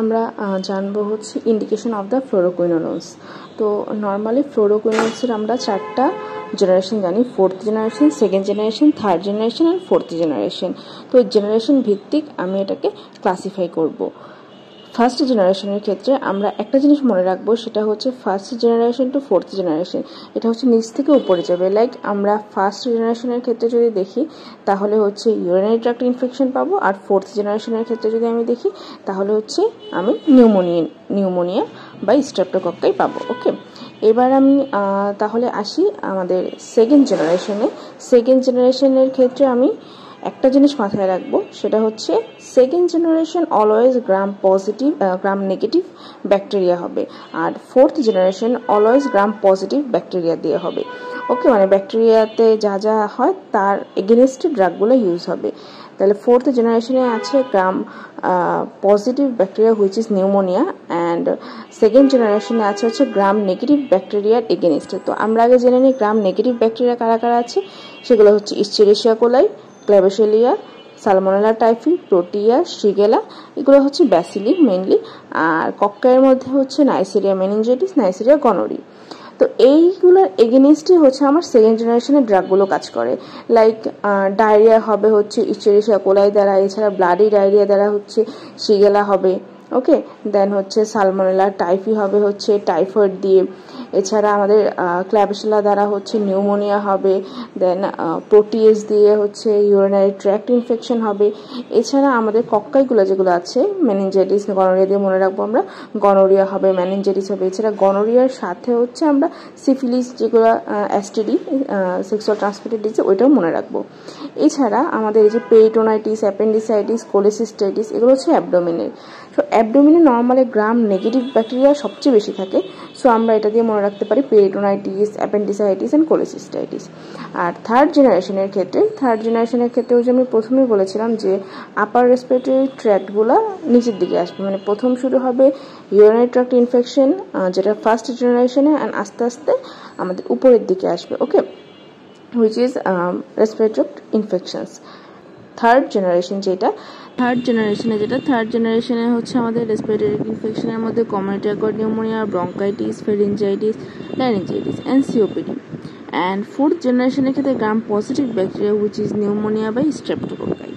আমরা জানবো হচ্ছে ইন্ডিকেশন অফ দ্য ফ্লোরোকুইনোলোনস। তো নর্মালি ফ্লোরোকুইনোলোনসের আমরা 4টা জেনারেশন জানি, 4th generation, 2nd generation, 3rd generation and 4th generation. তো জেনারেশন ভিত্তিক আমি এটাকে ক্লাসিফাই করব। ফার্স্ট জেনারেশনের ক্ষেত্রে আমরা একটা জিনিস মনে রাখবো, সেটা হচ্ছে first generation to 4th generation, এটা হচ্ছে নিচ থেকে উপরে যাবে। লাইক আমরা ফার্স্ট জেনারেশনের ক্ষেত্রে যদি দেখি তাহলে হচ্ছে ইউরিনারি ট্র্যাক্ট ইনফেকশন পাবো, আর 4th জেনারেশনের ক্ষেত্রে যদি আমি দেখি তাহলে হচ্ছে আমি নিউমোনিয়া বা স্ট্রেপ্টোকক্কাই পাবো। ওকে, এবার আমি তাহলে আসি আমাদের সেকেন্ড জেনারেশনে। সেকেন্ড জেনারেশনের ক্ষেত্রে আমি একটা জিনিস মাথায় রাখবো, সেটা হচ্ছে সেকেন্ড জেনারেশন অলওয়েজ গ্রাম নেগেটিভ ব্যাকটেরিয়া হবে, আর 4th জেনারেশন অলওয়েজ গ্রাম পজিটিভ ব্যাকটেরিয়া দিয়ে হবে। ওকে, মানে ব্যাকটেরিয়াতে যা যা হয় তার এগেনস্টে ড্রাগগুলো ইউজ হবে। তাহলে 4th জেনারেশনে আছে গ্রাম positive bacteria which is pneumonia, and second জেনারেশনে আছে হচ্ছে গ্রাম নেগেটিভ ব্যাকটেরিয়ার এগেনস্টে। তো আমরা আগে জেনে নিই গ্রাম নেগেটিভ ব্যাকটেরিয়া কারা কারা আছে। সেগুলো হচ্ছে ইশ্চেরিশিয়া কোলাই, ক্ল্যাবেশিয়ালিয়া, সালমোনেলা টাইফি, প্রোটিয়া, শিগেলা, এগুলো হচ্ছে ব্যাসিলি মেইনলি। আর কক্কায়ের মধ্যে হচ্ছে নাইসেরিয়া মেনিনজাইটিস, নাইসেরিয়া গনোরি। তো এইগুলোর এগেনিস্টে হচ্ছে আমার সেকেন্ড জেনারেশনের ড্রাগগুলো কাজ করে। লাইক ডায়রিয়া হবে হচ্ছে ইশ্চেরিশিয়া কোলাই দ্বারা, এছাড়া ব্লাডি ডায়রিয়া দ্বারা হচ্ছে শিগেলা হবে। ওকে, দেন হচ্ছে সালমোনেলা টাইফি হবে হচ্ছে টাইফয়েড দিয়ে, এছাড়া আমাদের ক্ল্যাবেশিয়ালা দ্বারা হচ্ছে নিউমোনিয়া হবে, দেন প্রোটিয়েস দিয়ে হচ্ছে ইউরিনারি ট্র্যাক্ট ইনফেকশন হবে। এছাড়া আমাদের কক্কাইগুলো যেগুলো আছে মেনিনজাইটিস, গনোরিয়া দিয়ে মনে রাখবো আমরা, গনোরিয়া হবে, মেনিনজাইটিস হবে। এছাড়া গনোরিয়ার সাথে হচ্ছে আমরা সিফিলিস, যেগুলো এসটিডি, সেক্সুয়াল ট্রান্সমিটেড ডিজিজ, ওইটাও মনে রাখবো। এছাড়া আমাদের এই যে পেরিটোনাইটিস, অ্যাপেন্ডিসাইটিস, কোলেসিস্টাইটিস, এগুলো হচ্ছে অ্যাবডোমিনের। সো অ্যাবডোমিনে নর্মালি গ্রাম নেগেটিভ ব্যাকটেরিয়া সবচেয়ে বেশি থাকে। সো আমরা এটা দিয়ে মনে রাখতে পারি পেরিটোনাইটিস, অ্যাপেন্ডিসাইটিস অ্যান্ড কোলেসিস্টাইটিস। আর থার্ড জেনারেশনের ক্ষেত্রে যে আমি প্রথমেই বলেছিলাম যে আপার রেসপিরেটরি ট্র্যাক্টগুলো নিচের দিকে আসবে, মানে প্রথম শুরু হবে ইউরিনারি ট্র্যাক্ট ইনফেকশন, যেটা ফার্স্ট জেনারেশনে, অ্যান্ড আস্তে আস্তে আমাদের উপরের দিকে আসবে। Okay, which is respiratory infections. Third জেনারেশনে হচ্ছে আমাদের রেসপিরেটরি ইনফেকশনের মধ্যে community acquired pneumonia, bronchitis, pharyngitis, laryngitis and COPD. And 4th জেনারেশনের ক্ষেত্রে gram positive bacteria which is pneumonia by স্ট্রেপ্টোকক্কাই।